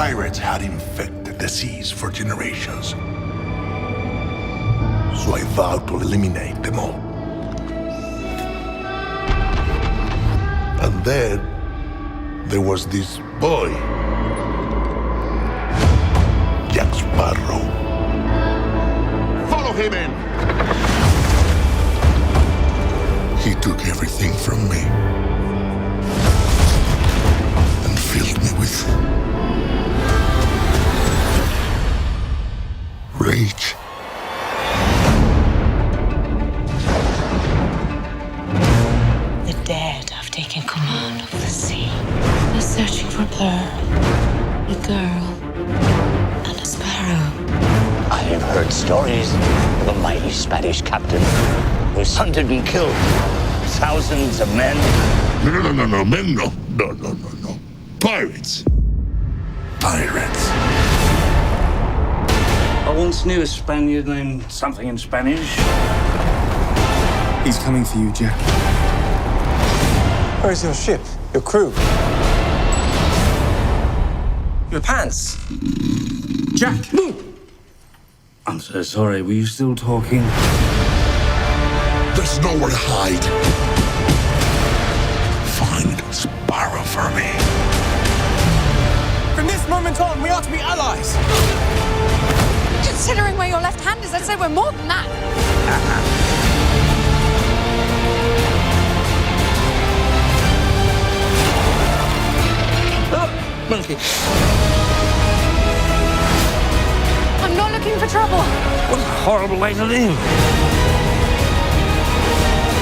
pirates had infected the seas for generations. So I vowed to eliminate them all. And then there was this boy, Jack Sparrow. Follow him in! He took everything from me and filled me with rage. The dead have taken command of the sea. They're searching for a pearl, a girl, and a sparrow. I have heard stories of a mighty Spanish captain who's hunted and killed thousands of men. No, men, no. Pirates. Pirates. I once knew a Spaniard named something in Spanish. He's coming for you, Jack. Where's your ship? Your crew? Your pants? Jack! I'm so sorry, were you still talking? There's nowhere to hide. Find Sparrow for me. From this moment on, we are to be allies. Considering where your left hand is, I'd say we're more than that. Oh, monkey. I'm not looking for trouble. What a horrible way to live.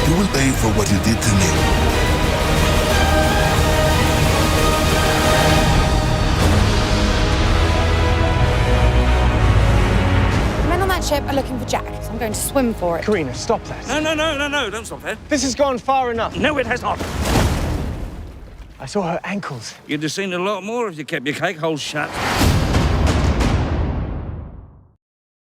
You will pay for what you did to me. The men on that ship are looking for Jack, so I'm going to swim for it. Karina, stop that. No, don't stop there. This has gone far enough. No, it has not. I saw her ankles. You'd have seen a lot more if you kept your cake hole shut.